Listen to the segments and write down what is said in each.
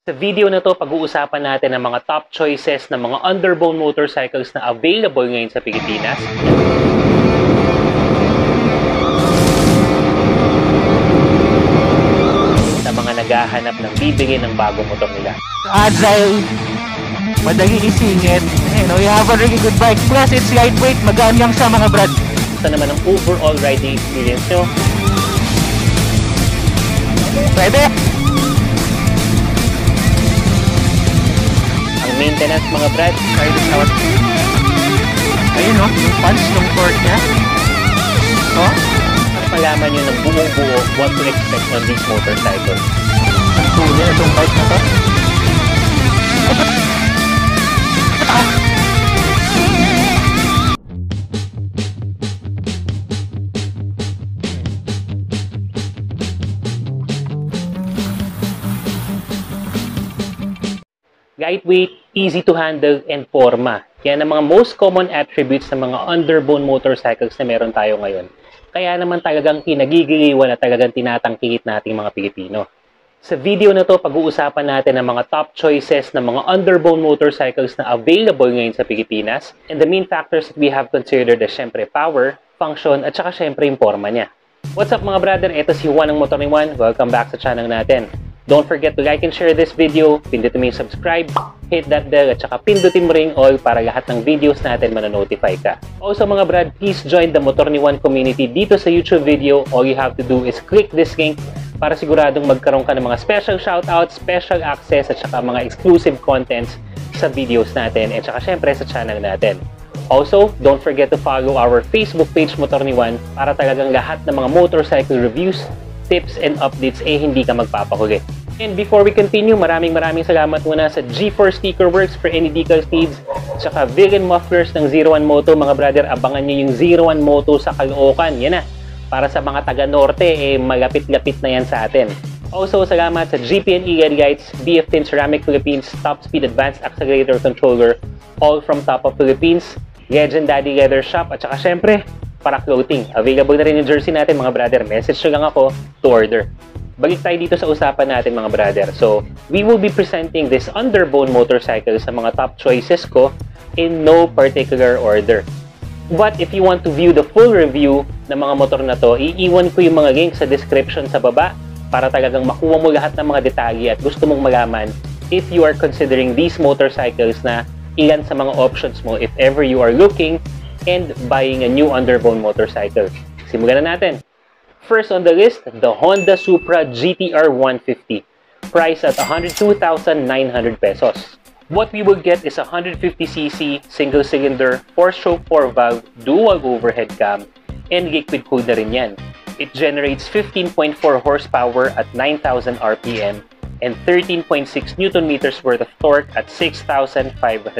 Sa video na to, pag-uusapan natin ang mga top choices ng mga underbone motorcycles na available ngayon sa Pilipinas. Sa mga naghahanap ng bibili ng bagong motor nila. Agile, madali isingit. You have a really good bike. Plus, it's lightweight, magaan lang sa mga brad. Sa naman ang overall riding experience nyo. Pwede! Maintenance mga brad. Try this out. Ayun yung punch ng torque niya. Oh? Para malaman nyo ng buong-buo what to expect on these motorcycles. Ang tuloy itong bike na to. Lightweight, easy to handle, and forma. Yan ang mga most common attributes ng mga underbone motorcycles na meron tayo ngayon. Kaya naman talagang kinagigiliwan at talagang tinatangkilik nating mga Pilipino. Sa video na to, pag-uusapan natin ang mga top choices ng mga underbone motorcycles na available ngayon sa Pilipinas. And the main factors that we have considered is syempre power, function, at saka syempre yung forma niya. What's up mga brother? Ito si Juan ng Motor ni Juan. Welcome back sa channel natin. Don't forget to like and share this video, pindutin mo yung subscribe, hit that bell, at saka pindutin mo ring all para lahat ng videos natin manonotify ka. Also mga brad, please join the Motor ni Juan community dito sa YouTube video. All you have to do is click this link para siguradong magkaroon ka ng mga special shoutouts, special access, at saka mga exclusive contents sa videos natin, at saka syempre sa channel natin. Also, don't forget to follow our Facebook page Motor ni Juan para talagang lahat ng mga motorcycle reviews, tips and updates hindi ka magpapahuli. And before we continue, maraming salamat muna sa G4 Sticker Works for any decal needs, tsaka Villain Mufflers ng 01 Moto. Mga brother, abangan nyo yung 01 Moto sa Caloocan. Yan na, para sa mga taga-norte, malapit-lapit na yan sa atin. Also, salamat sa GP&E LED Lights, BF10 Ceramic Philippines, Top Speed Advanced Accelerator Controller, all from Top of Philippines, Legend Daddy Leather Shop, at saka syempre, para clothing. Available na rin yung jersey natin mga brother. Message nyo lang ako to order. Balik tayo dito sa usapan natin mga brother. So, we will be presenting this underbone motorcycle sa mga top choices ko in no particular order. But if you want to view the full review ng mga motor na to, iiwan ko yung mga link sa description sa baba para talagang makuha mo lahat ng mga detalye at gusto mong malaman if you are considering these motorcycles na ilan sa mga options mo if ever you are looking and buying a new underbone motorcycle. Simulan na natin. First on the list, the Honda Supra GTR 150, priced at 102,900 pesos. What we will get is a 150cc single-cylinder 4-stroke 4-valve dual overhead cam and liquid cooled na rin yan. It generates 15.4 horsepower at 9,000 RPM and 13.6 Nm worth of torque at 6,500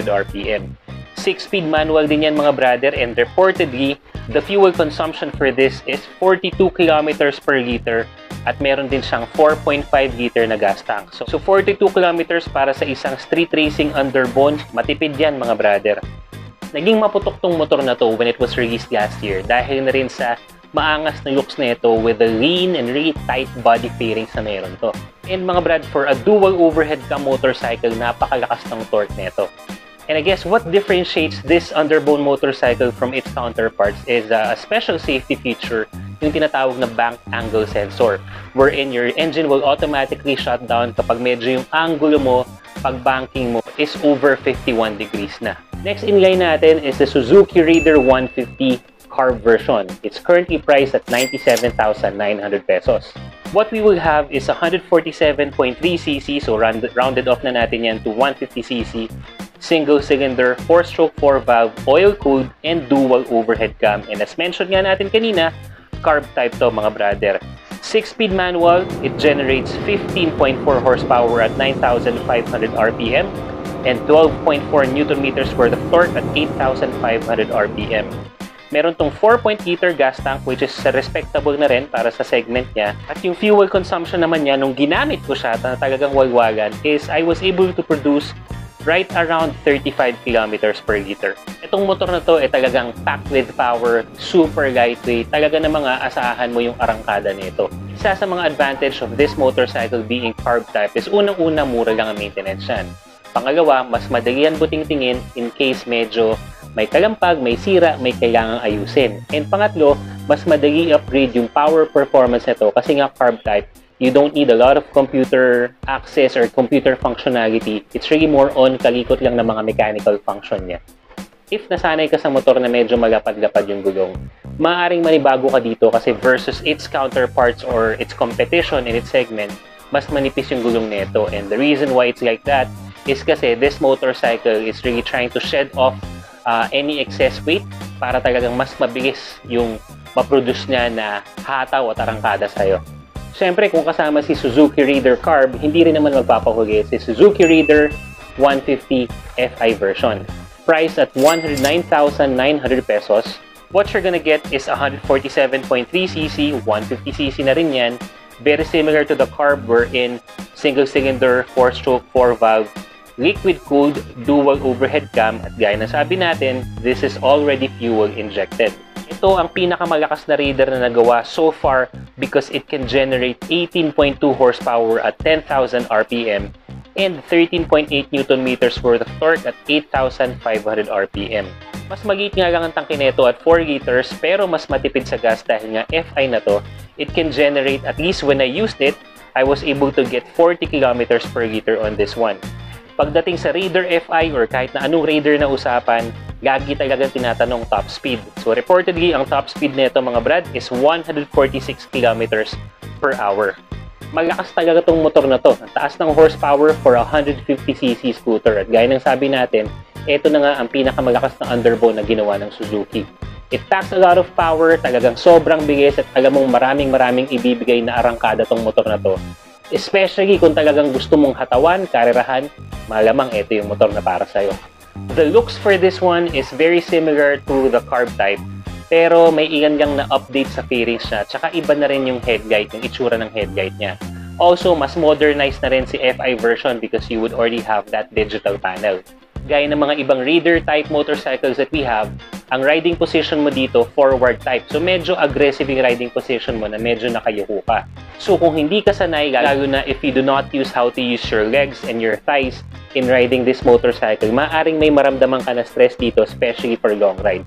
RPM. 6-speed manual din yan mga brother, and reportedly, the fuel consumption for this is 42 kilometers per liter at meron din siyang 4.5 liter na gas tank. So 42 kilometers para sa isang street racing underbone, matipid yan mga brother. Naging maputok tong motor na to when it was released last year dahil na rin sa maangas na looks na ito with the lean and really tight body fairings na meron to. And mga brad, for a dual overhead cam motorcycle, napakalakas ng torque nito. And I guess what differentiates this underbone motorcycle from its counterparts is a special safety feature, yung tinatawag na bank angle sensor, wherein your engine will automatically shut down kapag medyo yung angulo mo, pag banking mo, is over 51 degrees na. Next in line natin is the Suzuki Reader 150 carb version. It's currently priced at 97,900 pesos. What we will have is 147.3cc, so rounded off na natin yan to 150cc, single-cylinder, 4-stroke 4-valve, oil-cooled, and dual overhead cam. And as mentioned nga natin kanina, carb type to mga brother. 6-speed manual, it generates 15.4 horsepower at 9,500 RPM and 12.4 Nm worth of torque at 8,500 RPM. Meron tong 4.0-liter gas tank which is respectable na rin para sa segment niya. At yung fuel consumption naman niya, nung ginamit ko siya na talagang walwagan, is I was able to produce right around 35 kilometers per liter. Itong motor na to ay talagang packed with power, super lightweight, talaga na mga asahan mo yung arangkada nito. Isa sa mga advantage of this motorcycle being carb type is unang-una mura lang ang maintenance yan. Pangalawa, mas madali yan buting-tingin in case medyo may kalampag, may sira, may kailangang ayusin. And pangatlo, mas madali upgrade yung power performance nito kasi nga carb type, you don't need a lot of computer access or computer functionality. It's really more on kalikot lang ng mga mechanical function niya. If nasanay ka sa motor na medyo malapad-lapad yung gulong, maaaring manibago ka dito kasi versus its counterparts or its competition in its segment, mas manipis yung gulong nito. And the reason why it's like that is kasi this motorcycle is really trying to shed off any excess weight para talagang mas mabilis yung maproduce niya na hataw at arangkada sa'yo. Siyempre, kung kasama si Suzuki Reader Carb, hindi rin naman magpapahuli si Suzuki Reader 150 FI version. Priced at 109,900 pesos. What you're gonna get is 147.3cc, 150cc na rin yan. Very similar to the carb wherein single-cylinder, 4-stroke, 4-valve, liquid-cooled, dual overhead cam at gaya na sabi natin, this is already fuel injected. Ito ang pinakamalakas na Raider na nagawa so far because it can generate 18.2 horsepower at 10,000 RPM and 13.8 Nm worth of torque at 8,500 RPM. Mas maliit nga lang ang tangke nito at 4 liters pero mas matipid sa gas dahil nga FI na to. It can generate, at least when I used it, I was able to get 40 kilometers per liter on this one. Pagdating sa Raider FI or kahit na anong Raider na usapan, lagi talagang tinatanong top speed. So reportedly, ang top speed nito mga brad is 146 kilometers per hour. Malakas talaga tong motor na to. Ang taas ng horsepower for 150cc scooter. At gaya ng sabi natin, ito na nga ang pinakamalakas na underbone na ginawa ng Suzuki. It packs a lot of power, talagang sobrang bilis at alam mong maraming ibibigay na arangkada tong motor na to. Especially kung talagang gusto mong hatawan, karerahan, malamang ito yung motor na para sa'yo. The looks for this one is very similar to the carb type. Pero may ilan lang na update sa fairings niya, tsaka iba na rin yung headlight, yung itsura ng headlight niya. Also, mas modernized na rin si FI version because you would already have that digital panel. Gaya ng mga ibang Raider type motorcycles that we have, ang riding position mo dito, forward type. So medyo aggressive yung riding position mo na medyo nakayuko ka. So kung hindi ka sanay, lalo na if you do not use how to use your legs and your thighs in riding this motorcycle, maaaring may maramdaman ka na stress dito, especially for long ride.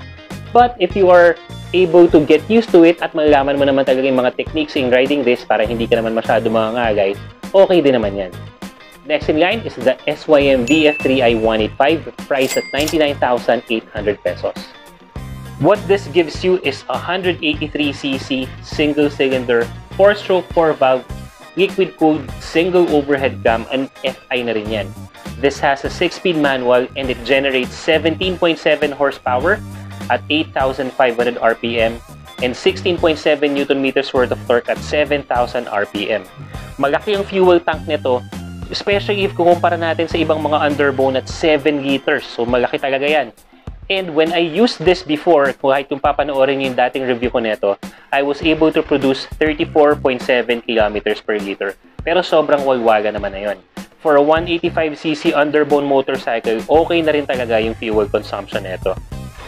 But if you are able to get used to it at malalaman mo naman talaga yung mga techniques in riding this para hindi ka naman masyado mangangagay, okay din naman yan. Next in line is the SYM VF3i 185, priced at 99,800 pesos. What this gives you is 183cc single-cylinder 4-stroke 4-valve liquid-cooled single overhead cam and FI na rin yan. This has a 6-speed manual and it generates 17.7 horsepower at 8,500 RPM and 16.7 Nm worth of torque at 7,000 RPM. Malaki ang fuel tank nito, especially if kukumpara natin sa ibang mga underbone at 7 liters. So malaki talaga yan. And when I used this before, kahit kung papanoorin yung dating review ko nito, I was able to produce 34.7 kilometers per liter. Pero sobrang walwaga naman na yun. For a 185cc underbone motorcycle, okay na rin talaga yung fuel consumption nito.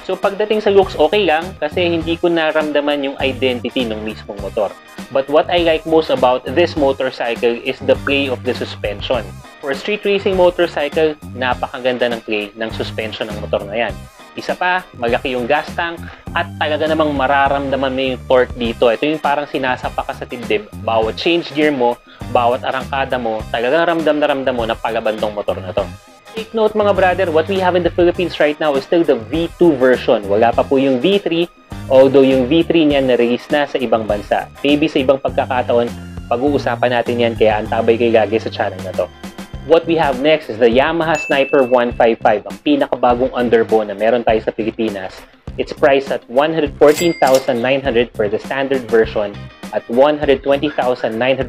So pagdating sa looks, okay lang kasi hindi ko naramdaman yung identity ng mismong motor. But what I like most about this motorcycle is the play of the suspension. For a street racing motorcycle, napakaganda ng play ng suspension ng motor na yan. Isa pa, malaki yung gas tank at talaga namang mararamdaman mo yung torque dito. Ito yung parang sinasapa ka sa tindib. Bawat change gear mo, bawat arangkada mo, talagang ramdam mo na palabandong motor na to. Take note mga brother, what we have in the Philippines right now is still the V2 version. Wala pa po yung V3, although yung V3 niya na-release na sa ibang bansa. Maybe sa ibang pagkakataon, pag-uusapan natin yan kaya antabay kayo lagi sa channel na to. What we have next is the Yamaha Sniper 155, ang pinakabagong underbone na meron tayo sa Pilipinas. It's priced at 114,900 for the standard version at 120,900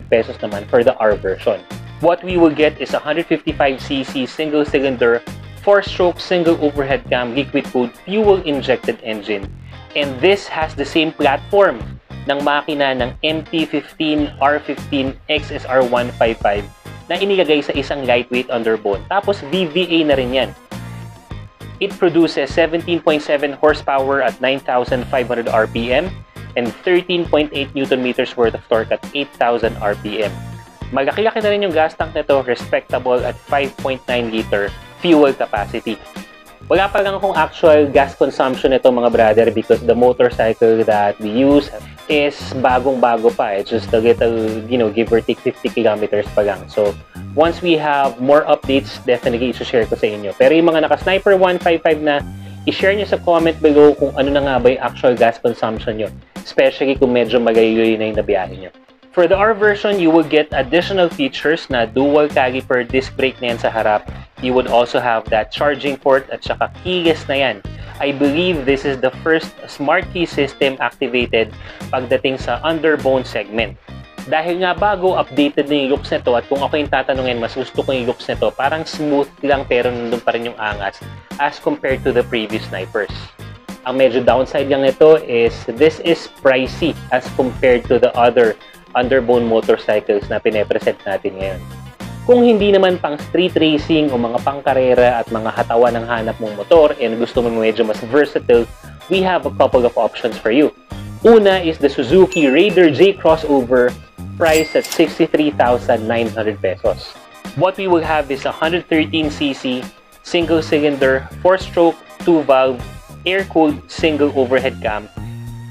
pesos naman for the R version. What we will get is a 155cc single-cylinder 4-stroke single overhead cam liquid-cooled fuel-injected engine. And this has the same platform ng makina ng MT-15 R15 XSR 155 na inilagay sa isang lightweight underbone. Tapos VVA na rin yan. It produces 17.7 horsepower at 9,500 RPM and 13.8 Newton meters worth of torque at 8,000 RPM. Malaki-laki na rin yung gas tank nito, respectable at 5.9 liter fuel capacity. Wala pa lang akong actual gas consumption nito mga brother because the motorcycle that we use is bagong-bago pa. It's just a little, give or take 50 kilometers pa lang. So, once we have more updates, definitely i-share ko sa inyo. Pero yung mga naka-Sniper 155 na, i-share nyo sa comment below kung ano na nga ba yung actual gas consumption nyo. Especially kung medyo magayoy na yung nabiyahe nyo. For the R version, you will get additional features na dual caliper disc brake na yan sa harap. You would also have that charging port at saka keyless na yan. I believe this is the first smart key system activated pagdating sa Underbone segment. Dahil nga bago, updated na yung looks nito at kung ako yung tatanungin, mas gusto ko yung looks nito. Parang smooth lang pero nandun pa rin yung angas as compared to the previous Snipers. Ang medyo downside lang nito is this is pricey as compared to the other Underbone motorcycles na pine-present natin ngayon. Kung hindi naman pang street racing o mga pangkarera at mga hatawan ng hanap mong motor and gusto mo medyo mas versatile, we have a couple of options for you. Una is the Suzuki Raider J crossover, priced at 63,900 pesos. What we will have is a 113cc, single-cylinder, 4-stroke, 2-valve, air-cooled single overhead cam.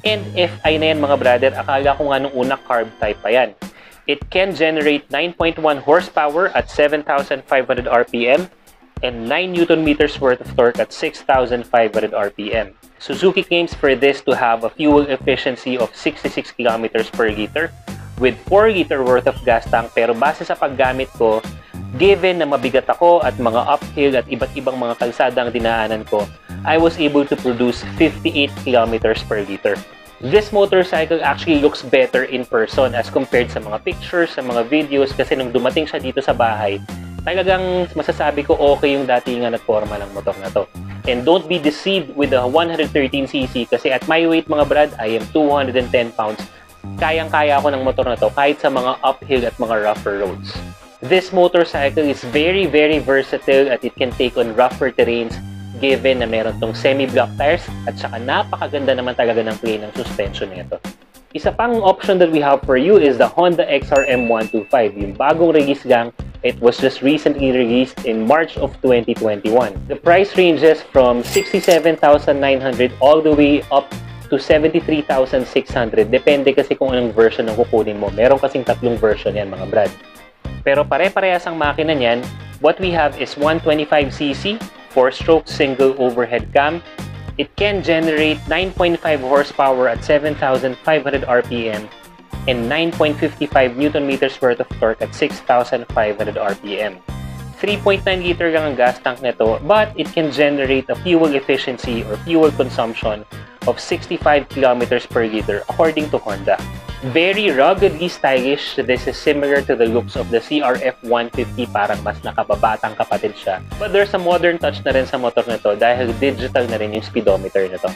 And FI na yan mga brother, akala ko nga nung una carb type pa yan. It can generate 9.1 horsepower at 7,500 RPM and 9 Newton meters worth of torque at 6,500 RPM. Suzuki claims for this to have a fuel efficiency of 66 kilometers per liter with 4 liter worth of gas tank, pero base sa paggamit ko, given na mabigat ako at mga uphill at iba't ibang mga kalsada ang dinaanan ko, I was able to produce 58 kilometers per liter. This motorcycle actually looks better in person as compared sa mga pictures, sa mga videos, kasi nung dumating siya dito sa bahay, talagang masasabi ko okay yung datingan at forma ng motor na to. And don't be deceived with the 113cc kasi at my weight mga brad, I am 210 pounds. Kayang-kaya ako ng motor na to kahit sa mga uphill at mga rougher roads. This motorcycle is very versatile at it can take on rougher terrains given na meron tong semi-block tires at saka napakaganda naman talaga ng play ng suspension nito. Isa pang option that we have for you is the Honda XRM 125. Yung bagong release lang, it was just recently released in March of 2021. The price ranges from 67,900 all the way up to 73,600. Depende kasi kung anong version ng kukunin mo. Meron kasing tatlong version yan mga brad. Pero pare-parehas ang makina niyan. What we have is 125cc, 4-stroke single overhead cam. It can generate 9.5 horsepower at 7,500 RPM and 9.55 Newton meters worth of torque at 6,500 RPM. 3.9 liter lang ang gas tank nito, but it can generate a fuel efficiency or fuel consumption of 65 kilometers per liter according to Honda. Very ruggedly stylish. This is similar to the looks of the CRF 150, parang mas nakababatang kapatid siya. But there's a modern touch na rin sa motor na to dahil digital na rin yung speedometer na to.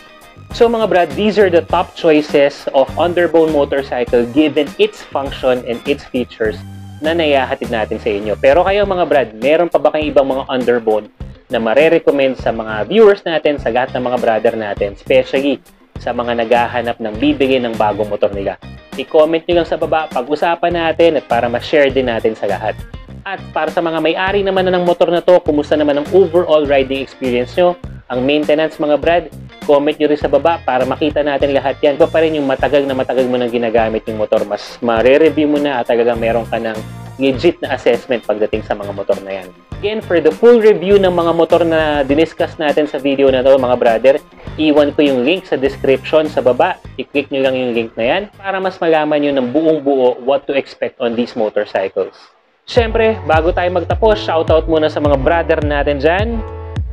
So mga brad, these are the top choices of Underbone motorcycle given its function and its features na naihahatid natin sa inyo. Pero kayo mga brad, meron pa ba kayong ibang mga Underbone na mare-recommend sa mga viewers natin, sa lahat ng mga brother natin, especially sa mga naghahanap ng bibili ng bagong motor nila? I-comment nyo lang sa baba, pag-usapan natin at para ma-share din natin sa lahat. At para sa mga may-ari naman na ng motor na to, kumusta naman ang overall riding experience nyo? Ang maintenance mga brad, comment nyo rin sa baba para makita natin lahat yan. Pa rin yung matagal mo nang ginagamit yung motor, mas mare-review mo na at talagang meron ka ng legit na assessment pagdating sa mga motor na yan. Again, for the full review ng mga motor na diniscuss natin sa video na to mga brother, iwan ko yung link sa description sa baba. I-click nyo lang yung link na yan para mas malaman nyo ng buong-buo what to expect on these motorcycles. Siyempre, bago tayo magtapos, shoutout muna sa mga brother natin dyan.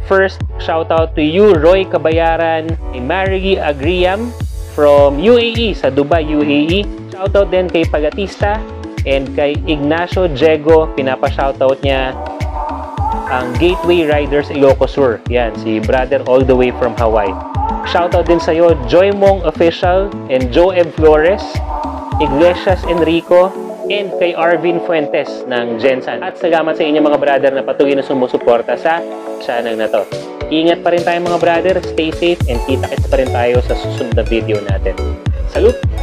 First, shoutout to you, Roy Kabayaran, kay Marigi Agriam from UAE, sa Dubai, UAE. Shoutout din kay Pagatista and kay Ignacio Diego, pinapa-shoutout niya ang Gateway Riders Ilocos Sur. Yan, si brother all the way from Hawaii. Shoutout din sa'yo, Joy Mong Official and Joe Ev Flores, Iglesias Enrico, and kay Arvin Fuentes ng Gensan. At salamat sa inyo mga brother na patuloy na sumusuporta sa channel na to. Ingat pa rin tayo mga brother, stay safe, and kita-kits pa rin tayo sa susunod na video natin. Salute!